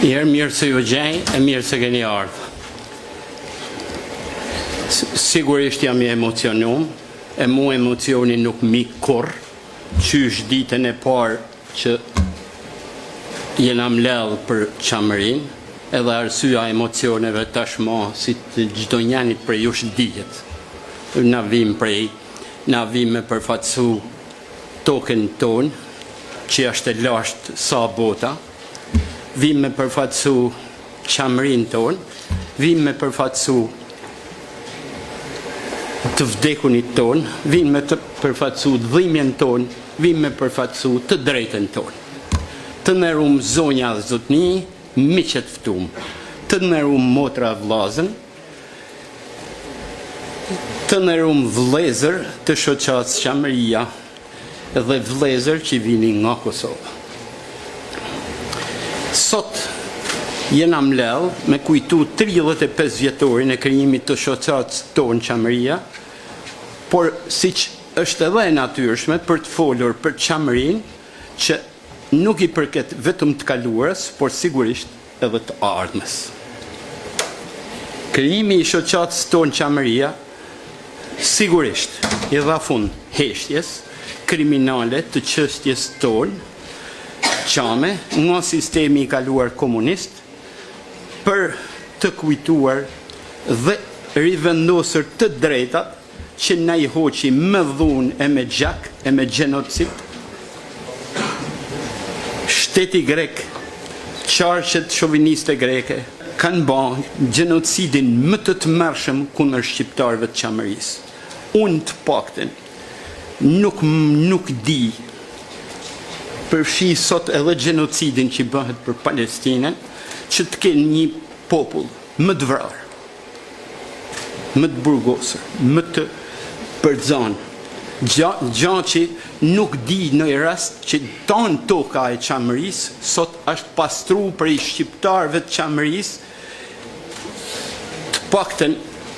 Mirë se ju gjej e mirë se keni ardhur. Sigurisht jam i emocionum, e mu emocioni nuk mi kur, qysh ditën e parë që jena mledh për qamërin, edhe arsyeja emocioneve tashmo, si të çdo njanit për jush dihet. Na vim me përfatsu token ton, që është e lasht sa bota, vim me përfatsu qamërin ton, vim me përfatsu të vdekunit ton, vim me të përfatsu dhimbjen ton, vim me përfatsu të drejtën ton. Të nderuam zonja dhe zotni, miqet ftum, të nderuam motra vllazën, të nderuam vëllezër të shoqatës Qamëria dhe vëllezër që vini nga Kosova. Sot jena mledh me kujtu 35 vjetorin e krijimit të shoqatës tonë Qamëria, por siç është edhe e natyrshme për të folur për Qamërinë, që nuk i përket vetëm të kaluarës, por sigurisht edhe të ardhmes. Krijimi i shoqatës tonë Qamëria sigurisht i dha fund heshtjes kriminale të çështjes tonë qame nga sistemi i kaluar komunist, për të kujtuar dhe rivendosur të drejtat që na i hoqi me dhunë e me gjak e me gjenocid. Shteti grek, qarqet shoviniste greke, kanë bërë gjenocidin më të tmerrshëm kundër shqiptarëve të Qamërisë. Unë të paktën nuk di, përfshi sot edhe gjenocidin që bëhet për Palestinën, që të kenë një popull më të vrarë, më të burgosur, më të përzan, gjatë që nuk di në rast që tanë toka e Qamërisë sot është pastru për i shqiptarëve të Qamërisë. Të paktën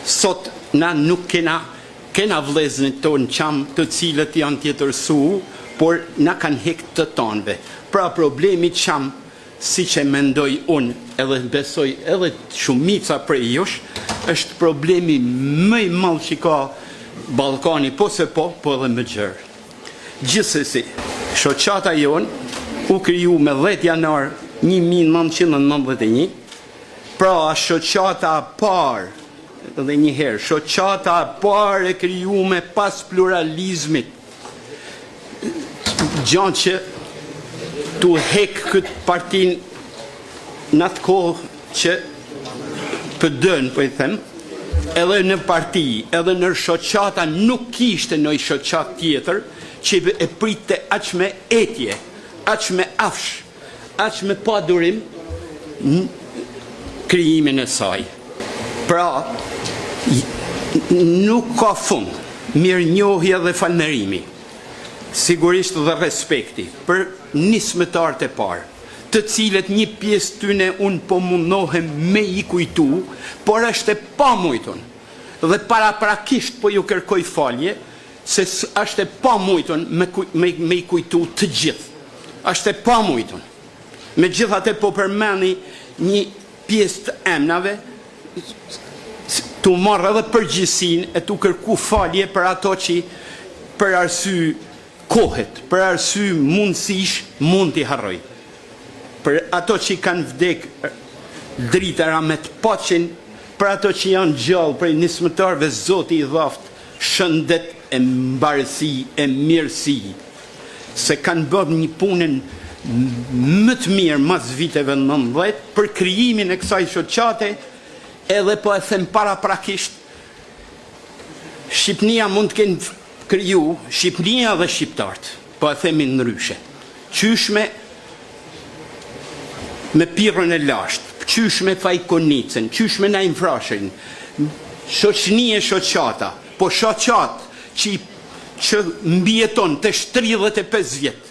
sot na nuk kena vëllezërit tonë qam të cilët janë tjetërsu, por na kanë hek të tanëve. Pra problemi qam, si që mendoj unë, edhe besoj edhe shumica prej jush, është problemi më i madh që ka Ballkani, po se po edhe më gjerë. Gjithsesi, shoqata jonë u kriju me 10 janar 1991, pra shoqata parë, edhe një herë, shoqata parë e krijuar pas pluralizmit, gjanë që tu hek këtë partin në atë kohë që pëdën, po i them, edhe në parti, edhe në shoqata nuk kishte në i shoqat tjetër që e pritte aq me etje, aq me afsh, aq me padurim në krijimin e saj. Pra, nuk ka fund, mirënjohja dhe falënderimi, sigurisht dhe respekti për nismëtarët e parë, të cilët një pjesë tyne unë po mundohem me i kujtu, por është e pamujtun, dhe paraprakisht po ju kërkoj falje, se është e pamujtun me i kujtu të gjithë. Është e pamujtun. Me gjithate po përmeni një pjesë të emnave, të marrë edhe përgjithsinë e të kërku falje për ato që për arsye kohet, për arsye mundësish mund t'i harroj. Për ato që kanë vdek dritëra me të paqen, për ato që janë gjallë prej nismëtarëve, Zoti i dhaft shëndet e mbarësi e mirësi, se kanë bërë një punën më të mirë mas viteve 19 për krijimin e kësaj shoqate, edhe po e them paraprakisht, Shqipnia mund të kenë kriju, Shqipnia dhe shqiptarët, po e themi ndryshe. Qysh me pirën e lasht, qysh me fajkonicën, qysh me najmfrashin, shoqni e shoqata, po shoqat që mbjeton të 35 vjet,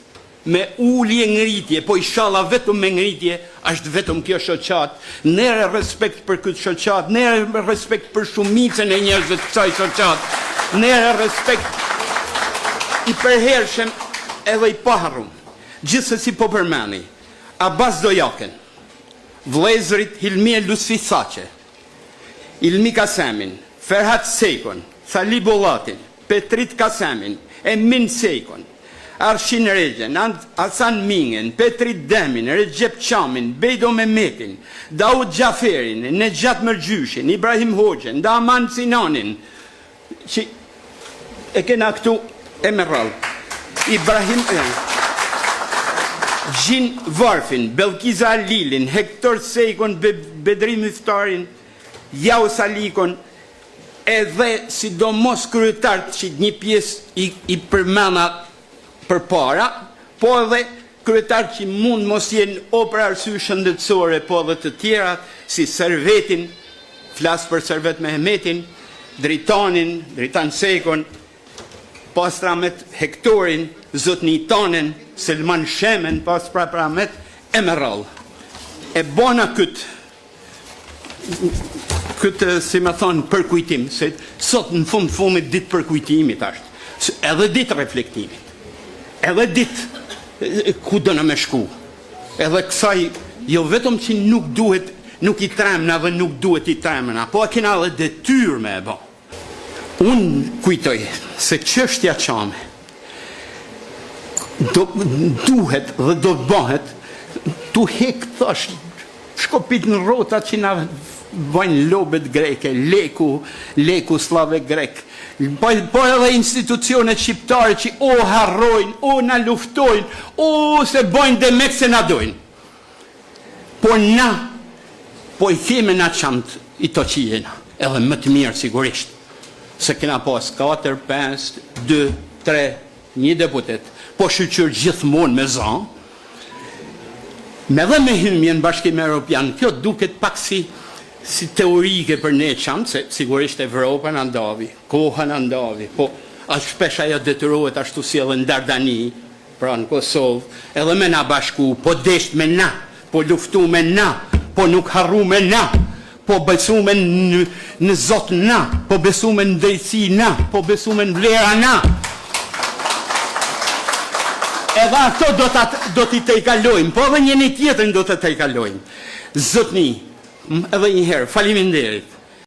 me ullje ngritje, po inshallah vetëm me ngritje, është vetëm kjo shoqat, nere respekt për këtë shoqat, nere respekt për shumicën e njerëzve të kësaj shoqat, nere respekt i përhershëm edhe i paharrum. Gjithsesi po përmeni Abbas Dojaken, vlezërit Hilmi Lusfi Saqe, Ilmi Kasemin, Ferhat Sekon, Thali Bollatin, Petrit Kasemin, Emin Sekon, Arshin Regjen, Hasan Mingen, Petrit Demin, Recep Qamin, Bejdo Mehmetin, Daud Gjaferin, Nejat Mërgjyshin, Ibrahim Hoxhen, Daman Sinanin, që e kena këtu Emerald, Ibrahim Gjin Varfin, Belkiza Lilin, Hektor Sekon, Bedrim Iftarin, Jau Salikon, edhe sidomos kryetarët që një pjesë i përmena për para, po edhe kryetarët që mund mos jenë o për arsye shëndetësore, po edhe të tjera, si Servetin, flasë për Servet Mehmetin, Dritan Sekon, Pastramet Hektorin, Zotni Tanen, Selman Shemen, Pastramet Emerald. E bona këtë, si me thonë, përkujtim, se sot në fundit ditë përkujtimit ashtë, edhe ditë reflektimit. Edhe ditë ku dëna me shku. Edhe kësaj, jo vetëm që nuk i tremna dhe nuk duhet i tremna, po e kena edhe detyrë me e ba. Unë kujtoj se çështja qame duhet dhe do të bëhet tu hek thash shkopit në rotat që na bajnë lobet greke, leku slave grek. Po edhe institucionet shqiptare që o harrojnë, o na luftojnë, o se bojnë demek se na dojnë. Por na, po i thime na qamt i to që jena, edhe më të mirë sigurisht, se kena pas 4, 5, 2, 3, një deputet, po shqyqyr gjithmonë me zanë, me dhe me hymjen Bashkim Evropian, kjo duket pak si teorike për ne qamë, se sigurisht Evropa në ndavi, koha në ndavi, po ashtë shpesh ajo detyrohet ashtu si edhe në Dardani, pra në Kosovë, edhe me na bashku, po desht me na, po luftu me na, po nuk harru me na, po besu me në Zot na, po besu me në drejtësi na, po besu me në vlera na. Edhe ato do t'i te i kalojmë, po edhe njëni tjetën do t'i te i kalojmë. Zotni, edhe njëherë, faleminderit.